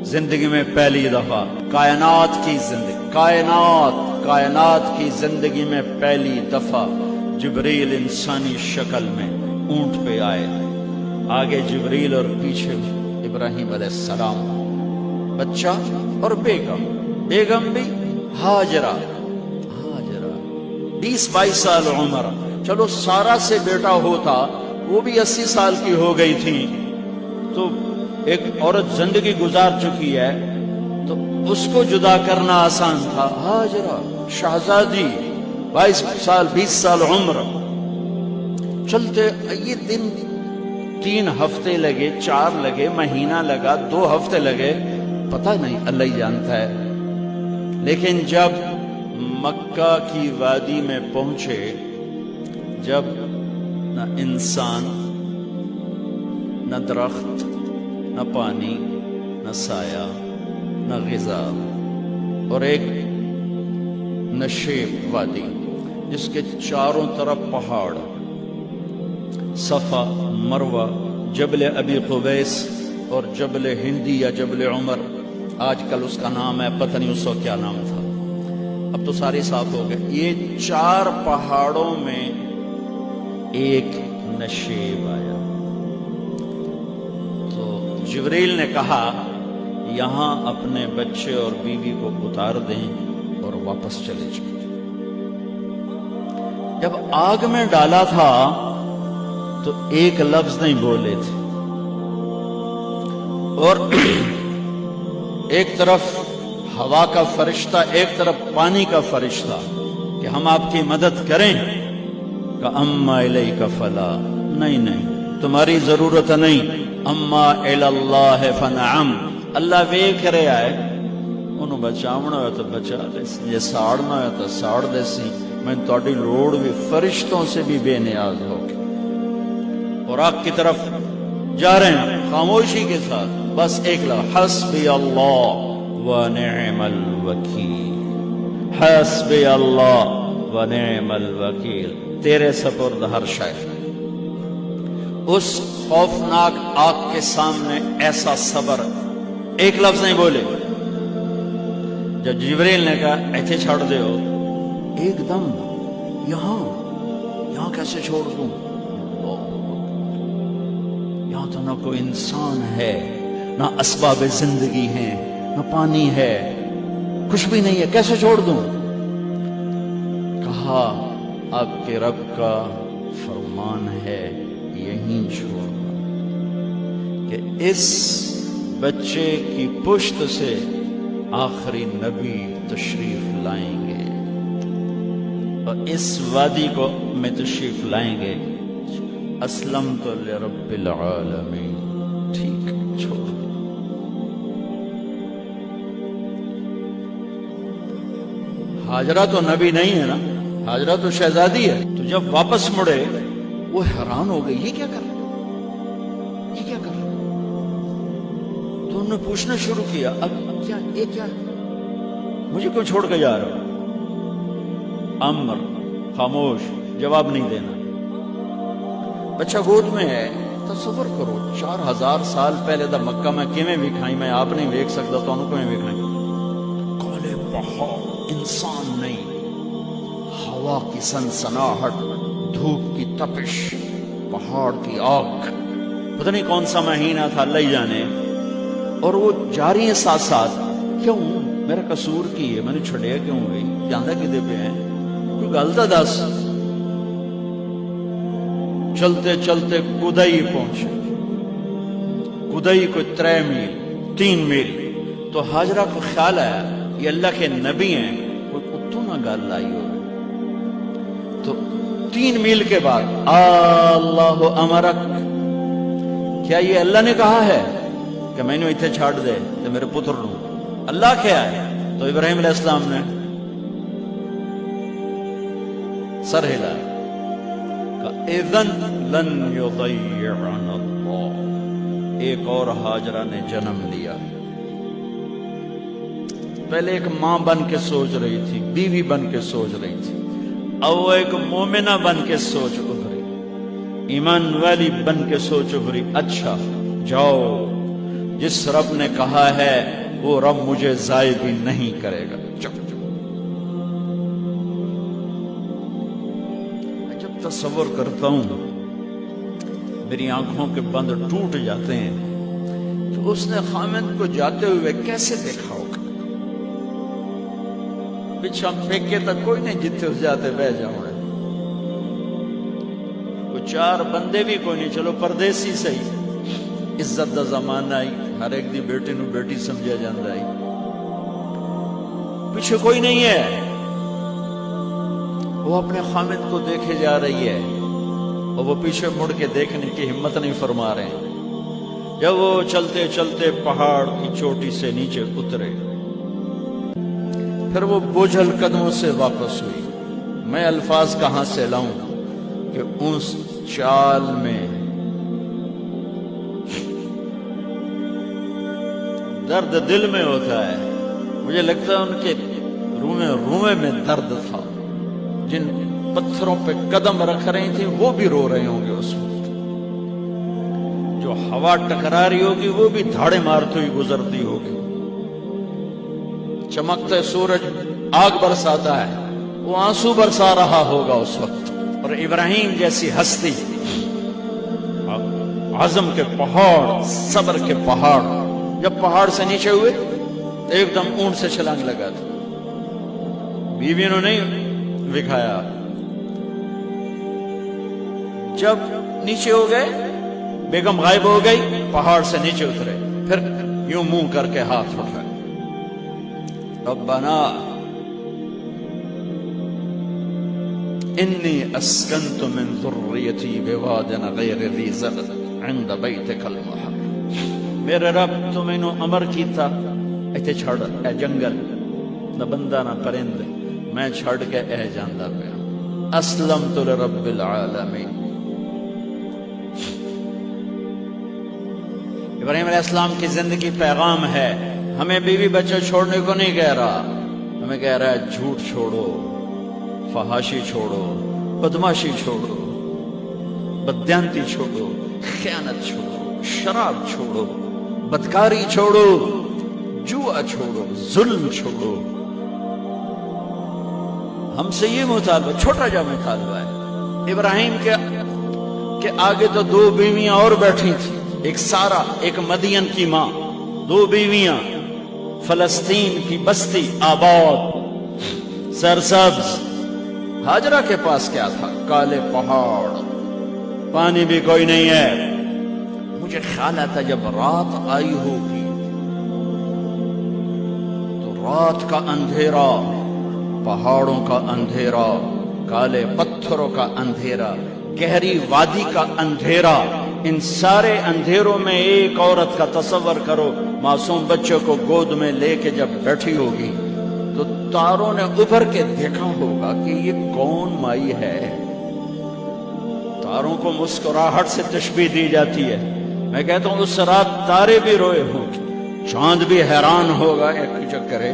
زندگی میں پہلی دفعہ کائنات کی زندگی میں پہلی دفعہ جبریل انسانی شکل میں اونٹ پہ آئے، آگے جبریل اور پیچھے ابراہیم علیہ السلام، بچہ اور بیگم بھی ہاجرہ 20-22 سال عمر، چلو سارا سے بیٹا ہوتا وہ بھی 80 سال کی ہو گئی تھی، تو ایک عورت زندگی گزار چکی ہے تو اس کو جدا کرنا آسان تھا۔ ہاجرہ شہزادی 22 سال 20 سال عمر، چلتے یہ دن 3 ہفتے لگے، 4 لگے، مہینہ لگا، 2 ہفتے لگے، پتہ نہیں، اللہ ہی جانتا ہے۔ لیکن جب مکہ کی وادی میں پہنچے، جب نہ انسان، نہ درخت، نہ پانی، نہ سایہ، نہ غذا، اور ایک نشیب وادی جس کے چاروں طرف پہاڑ، صفا، مروہ، جبل ابی قبیس اور جبل ہندی یا جبل عمر، آج کل اس کا نام ہے، پتہ نہیں اس وقت کیا نام تھا، اب تو سارے ساتھ ہو گئے۔ یہ 4 پہاڑوں میں ایک نشیب آیا، تو جبریل نے کہا یہاں اپنے بچے اور بیوی کو اتار دیں اور واپس چلے جائیں۔ جب آگ میں ڈالا تھا تو ایک لفظ نہیں بولے تھے، اور ایک طرف ہوا کا فرشتہ، ایک طرف پانی کا فرشتہ کہ ہم آپ کی مدد کریں، کہ اما الیک فلا، نہیں تمہاری ضرورت نہیں، اما اللہ فنعم، اللہ ویکھ رہا ہے، انہوں بچاونا ہوا تو بچا دے سی، یہ ساڑنا ہوا تو ساڑ دے سی، میں تہاڈی لوڑ بھی فرشتوں سے بھی بے نیاز ہو کے، اور آگ کی طرف جا رہے ہیں خاموشی کے ساتھ، بس ایک لفظ، حسبی اللہ ونعم الوکیل، حسبی اللہ ونعم الوکیل، تیرے سپرد ہر شے۔ اس خوفناک آگ کے سامنے ایسا صبر، ایک لفظ نہیں بولے۔ جب جبریل نے کہا ایتھے چھوڑ دے ہو، ایک دم یہاں کیسے چھوڑ دوں، یہاں تو نہ کوئی انسان ہے، نہ اسباب زندگی ہیں، نہ پانی ہے، کچھ بھی نہیں ہے، کیسے چھوڑ دوں؟ کہا آپ کے رب کا فرمان ہے یہیں چھوڑنا، کہ اس بچے کی پشت سے آخری نبی تشریف لائیں گے اور اس وادی کو میں تشریف لائیں گے۔ اسلمت لرب العالمین، ٹھیک چھوڑ۔ ہاجرہ تو نبی نہیں ہے نا، ہاجرہ تو شہزادی ہے، تو جب واپس مڑے وہ حیران ہو گئی، یہ کیا کر رہا، تو انہوں نے پوچھنا شروع کیا، اب کیا مجھے کیوں چھوڑ کے جا رہا؟ امر، خاموش، جواب نہیں دینا۔ بچہ گود میں ہے، تصور کرو 4000 سال پہلے دا مکہ میں کیویں وکھائی، میں آپ نہیں ویکھ سکتا، تو انہوں کیویں وکھائی؟ کالے پہاڑ، انسان نہیں، ہوا کی سنسناہٹ، دھوپ کی تپش، پہاڑ کی آگ، پتہ نہیں کون سا مہینہ تھا، اللہ ہی جانے، اور وہ جاری ہیں ساتھ ساتھ۔ کیوں؟ میرا قصور کی ہے، میں نے چھڑیا کیوں گئی، جاندہ کدے پہ ہیں، کوئی غلطہ دس۔ چلتے چلتے کدئی پہنچے، کدئی کوئی 3 میل، تو ہاجرہ کو خیال آیا یہ اللہ کے نبی ہیں، کوئی کتوں نہ گل آئی ہو، تو 3 میل کے بعد اللہ امرک، کیا یہ اللہ نے کہا ہے کہ میں نے اتنے چھاڑ دے تو میرے پتر نو؟ اللہ کیا ہے؟ تو ابراہیم علیہ السلام نے سر ہلایا، کہ اذن لن یضیعنا اللہ۔ ایک اور ہاجرہ نے جنم لیا، پہلے ایک ماں بن کے سوچ رہی تھی، بیوی بن کے سوچ رہی تھی، اب وہ ایک مومنہ بن کے سوچ ابھری، ایمان والی بن کے سوچ ابھری۔ اچھا جاؤ، جس رب نے کہا ہے وہ رب مجھے ضائع بھی نہیں کرے گا۔ میں جب تصور کرتا ہوں میری آنکھوں کے بند ٹوٹ جاتے ہیں کہ اس نے خامد کو جاتے ہوئے کیسے دیکھا ہوگا۔ پیچھا پھینکے تک کوئی نہیں، جتنے اس جاتے بہ جاؤں گے، کوئی چار بندے بھی کوئی نہیں، چلو پردیسی صحیح، عزت دا زمانہ آئی، ہر ایک دی بیٹی نو بیٹی سمجھا جاندہ آئی، پیچھے کوئی نہیں ہے، وہ اپنے خامد کو دیکھے جا رہی ہے اور وہ پیچھے مڑ کے دیکھنے کی ہمت نہیں فرما رہے ہیں۔ جب وہ چلتے چلتے پہاڑ کی چوٹی سے نیچے اترے، پھر وہ بوجھل قدموں سے واپس ہوئی۔ میں الفاظ کہاں سے لاؤں کہ اس چال میں درد دل میں ہوتا ہے۔ مجھے لگتا ہے ان کے رومے میں درد تھا، جن پتھروں پہ قدم رکھ رہی تھی وہ بھی رو رہے ہوں گے اس وقت، جو ہوا ٹکرا رہی ہوگی وہ بھی دھاڑے مارتی ہوئی گزرتی ہوگی، چمکتے سورج آگ برساتا ہے وہ آنسو برسا رہا ہوگا اس وقت۔ اور ابراہیم جیسی ہستی، عزم کے پہاڑ، صبر کے پہاڑ، جب پہاڑ سے نیچے ہوئے تو ایک دم اونٹ سے چھلانگ لگا تھا، بیوی نے نہیں دکھایا۔ جب نیچے ہو گئے، بیگم غائب ہو گئی، پہاڑ سے نیچے اترے، پھر یوں منہ کر کے ہاتھ اٹھائے، ربنا انی اسکنت من ذریتی بواد غیر ذی زرع عند بیتک المحرم۔ میرے رب تو میں نے امر کیتا ایتھے چھڑ، اے جنگل، نہ بندہ نہ پرند، میں چھڑ کے اے جاندہ پیا، اسلمت لرب العالمین۔ ابراہیم علیہ السلام کی زندگی پیغام ہے، ہمیں بیوی بچے چھوڑنے کو نہیں کہہ رہا، ہمیں کہہ رہا ہے جھوٹ چھوڑو، فحاشی چھوڑو، بدماشی چھوڑو، بددیانتی چھوڑو، خیانت چھوڑو، شراب چھوڑو، بدکاری چھوڑو، جوا چھوڑو، ظلم چھوڑو۔ ہم سے یہ مطالبہ، چھوٹا جا مطالبہ ہے۔ ابراہیم کے آگے تو دو بیویاں اور بیٹھی تھیں، ایک سارا، ایک مدین کی ماں، دو بیویاں، فلسطین کی بستی آباد، سرسبز۔ ہاجرہ کے پاس کیا تھا؟ کالے پہاڑ، پانی بھی کوئی نہیں ہے۔ مجھے خیال آتا جب رات آئی ہوگی تو رات کا اندھیرا، پہاڑوں کا اندھیرا، کالے پتھروں کا اندھیرا، گہری وادی کا اندھیرا، ان سارے اندھیروں میں ایک عورت کا تصور کرو، معصوم بچے کو گود میں لے کے جب بیٹھی ہوگی تو تاروں نے ابھر کے دیکھا ہوگا کہ یہ کون مائی ہے۔ تاروں کو مسکراہٹ سے تشبیہ دی جاتی ہے۔ میں کہتا ہوں اس رات تارے بھی روئے ہوں گے، چاند بھی حیران ہوگا، ایک چکر ہے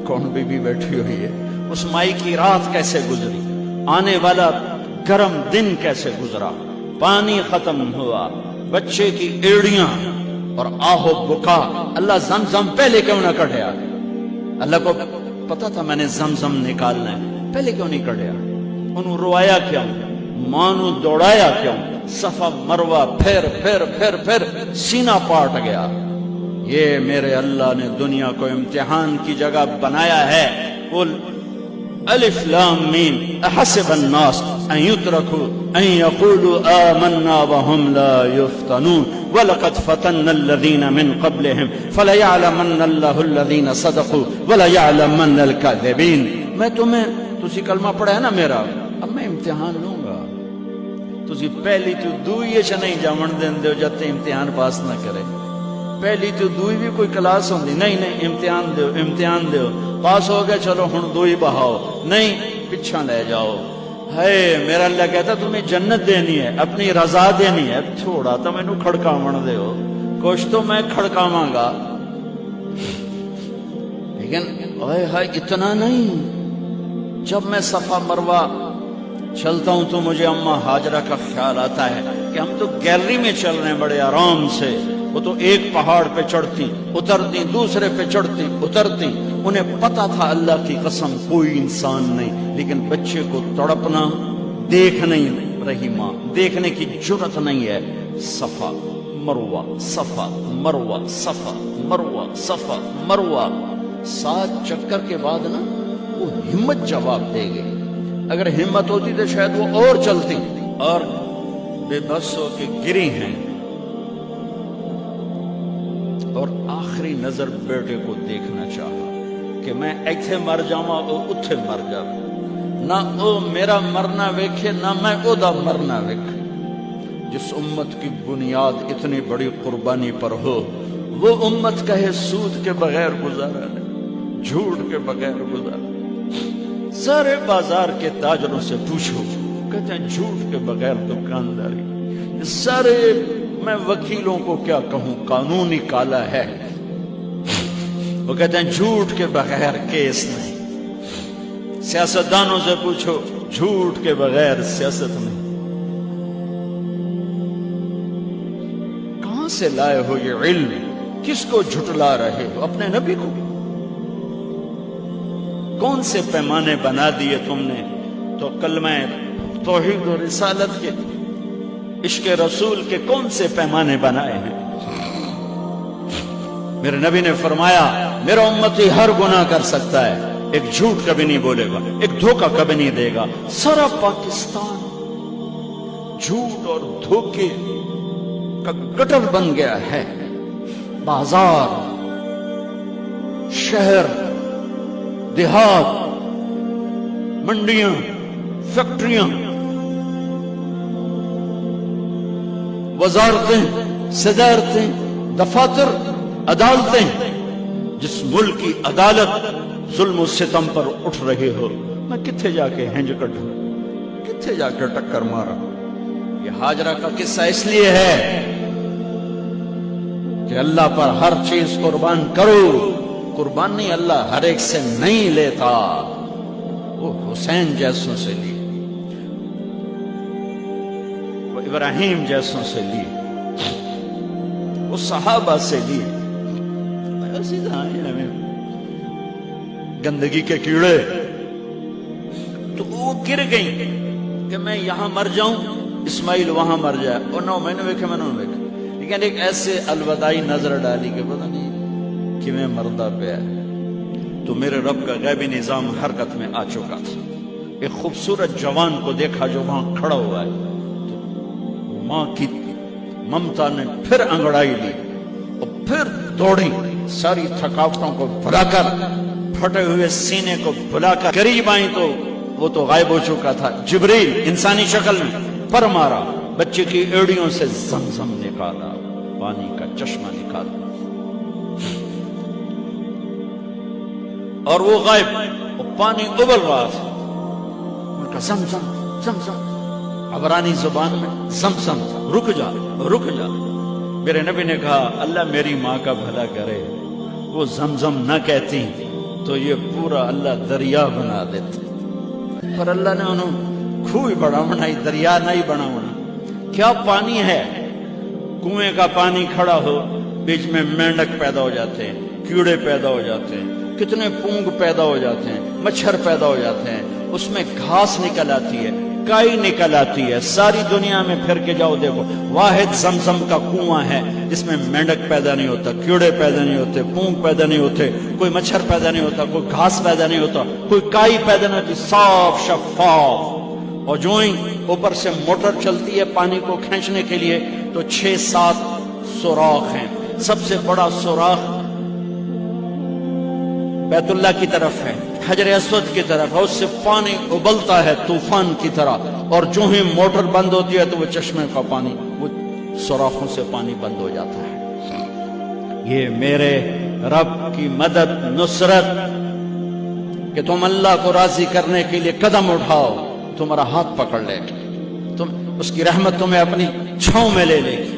کون بی بی بیٹھی ہوئی ہے، اس مائی کی رات کیسے گزری، آنے والا گرم دن کیسے گزرا، پانی ختم ہوا، بچے کی ایڑیاں اور آہو بکا۔ اللہ زمزم پہلے کیوں نہ کڑھیا؟ اللہ کو پتا تھا میں نے زمزم نکالنا ہے، پہلے کیوں نہیں کڑھیا؟ انہوں روایا کیوں؟ مانو دوڑایا کیوں؟ صفا مروہ پھر پھر پھر پھر سینہ پاٹ گیا۔ یہ میرے اللہ نے دنیا کو امتحان کی جگہ بنایا ہے۔ قل الف لام میم احسب الناس ان يتركوا ان يقولوا آمنا وهم لا يفتنون ولقد فتنا الذين من قبلهم فليعلمن الله الذين صدقوا وليعلمن الكاذبين۔ میں تمہیں، تسی کلمہ پڑھا ہے نا میرا، اب میں امتحان لوں گا، تسی پہلی تو دوئی چ نہیں جاون دین دیو جب تے امتحان پاس نہ کرے۔ پہلی تو دوئی بھی کوئی کلاس ہوندی نہیں، نہیں امتحان دیو، امتحان دیو، پاس ہو گئے چلو ہن دوئی بہاؤ، نہیں پچھا لے جاؤ۔ ہے میرا اللہ کہتا تمہیں جنت دینی ہے، اپنی رضا دینی ہے، چھوڑا تو میں نو کھڑکاون دے ہو، کچھ تو میں کھڑکاواں گا، لیکن اوے ہائے اتنا نہیں۔ جب میں صفا مروہ چلتا ہوں تو مجھے اماں ہاجرہ کا خیال آتا ہے کہ ہم تو گیلری میں چل رہے ہیں بڑے آرام سے، وہ تو ایک پہاڑ پہ چڑھتی اترتی، دوسرے پہ چڑھتی اترتی، انہیں پتا تھا اللہ کی قسم کوئی انسان نہیں، لیکن بچے کو تڑپنا دیکھ نہیں رہی ماں، دیکھنے کی جرت نہیں ہے۔ صفا مروہ، صفا مروہ، صفا مروہ، صفا مروہ، 7 چکر کے بعد نا وہ ہمت جواب دے گئی۔ اگر ہمت ہوتی تو شاید وہ اور چلتی، اور بے بس ہو کے گری ہیں، اور آخری نظر بیٹے کو دیکھنا چاہا کہ میں ایتھے مر جاواں او اتھے مر جاواں، نہ او میرا مرنا ویکھے نہ میں او دا مرنا ویکھے۔ جس امت کی بنیاد اتنی بڑی قربانی پر ہو، وہ امت کہے سود کے بغیر گزارا نہیں، جھوٹ کے بغیر گزارا۔ سارے بازار کے تاجروں سے پوچھو، کہتے ہیں جھوٹ کے بغیر دکانداری۔ سارے میں وکیلوں کو کیا کہوں، قانون ہی کالا ہے، وہ کہتے ہیں جھوٹ کے بغیر کیس نہیں۔ سیاستدانوں سے پوچھو، جھوٹ کے بغیر سیاست نہیں۔ کہاں سے لائے ہو یہ علم؟ کس کو جھٹلا رہے ہو؟ اپنے نبی کو؟ کون سے پیمانے بنا دیے تم نے؟ تو کلمہ توحید و رسالت کے، عشق رسول کے کون سے پیمانے بنائے ہیں؟ میرے نبی نے فرمایا میرا امتی ہر گناہ کر سکتا ہے، ایک جھوٹ کبھی نہیں بولے گا، ایک دھوکہ کبھی نہیں دے گا۔ سارا پاکستان جھوٹ اور دھوکے کا گٹر بن گیا ہے۔ بازار، شہر، دیہات، منڈیاں، فیکٹریاں، وزارتیں، صدارتیں، دفاتر، عدالتیں، جس ملک کی عدالت ظلم و ستم پر اٹھ رہے ہو، میں کتھے جا کے ہنج کٹوں، کتھے جا کے ٹکر مارا؟ یہ ہاجرہ کا قصہ اس لیے ہے کہ اللہ پر ہر چیز قربان کرو۔ قربانی اللہ ہر ایک سے نہیں لیتا، وہ حسین جیسوں سے لی، وہ ابراہیم جیسوں سے لی، وہ صحابہ سے لی۔ گندگی کے کیڑے تو وہ گر گئیں کہ میں یہاں مر جاؤں، اسماعیل وہاں مر جائے، اور نو میں نے ویکھے، میں نے ویکھے، لیکن ایک ایسے الوداعی نظر ڈالی کہ پتہ نہیں کہ میں مردہ پہ ہے۔ تو میرے رب کا غیبی نظام حرکت میں آ چکا تھا۔ ایک خوبصورت جوان کو دیکھا جو وہاں کھڑا ہوا ہے، تو ماں کی ممتا نے پھر انگڑائی لی اور پھر دوڑی، ساری تھکاوٹوں کو بھلا کر، پھٹے ہوئے سینے کو بھلا کر قریب آئیں تو وہ تو غائب ہو چکا تھا۔ جبریل انسانی شکل میں پر مارا، بچے کی ایڑیوں سے زمزم نکالا، پانی کا چشمہ نکالا، اور وہ غائب، وہ پانی ابل رہا تھا۔ ان کا زمزم زمزم، عبرانی زبان میں زمزم، رک جا رک جا۔ میرے نبی نے کہا اللہ میری ماں کا بھلا کرے، وہ زمزم نہ کہتی تو یہ پورا اللہ دریا بنا دیتا، پر اللہ نے انہوں کھوئی بڑا بنائی، دریا نہیں بنا ہونا۔ کیا پانی ہے؟ کنویں کا پانی کھڑا ہو، بیچ میں مینڈک پیدا ہو جاتے ہیں، کیڑے پیدا ہو جاتے ہیں، کتنے پونگ پیدا ہو جاتے ہیں، مچھر پیدا ہو جاتے ہیں، اس میں گھاس نکل آتی ہے، کائی نکل آتی ہے۔ ساری دنیا میں پھر کے جاؤ دیکھو، واحد زمزم کا کنواں ہے جس میں مینڈک پیدا نہیں ہوتا، کیڑے پیدا نہیں ہوتے، پونگ پیدا نہیں ہوتے، کوئی مچھر پیدا نہیں ہوتا، کوئی گھاس پیدا نہیں ہوتا، کوئی کائی پیدا نہیں ہوتی، صاف شفاف۔ اور جو ہی اوپر سے موٹر چلتی ہے پانی کو کھینچنے کے لیے تو 6-7 سوراخ ہیں۔ سب سے بڑا سوراخ بیت اللہ کی طرف ہے، حجر اسود کی طرف ہے، اس سے پانی ابلتا ہے طوفان کی طرح، اور جو ہی موٹر بند ہوتی ہے تو وہ چشمے کا پانی، وہ سوراخوں سے پانی بند ہو جاتا ہے۔ یہ میرے رب کی مدد، نصرت، کہ تم اللہ کو راضی کرنے کے لیے قدم اٹھاؤ، تمہارا ہاتھ پکڑ لے گا، تم اس کی رحمت تمہیں اپنی چھاؤں میں لے لے گی۔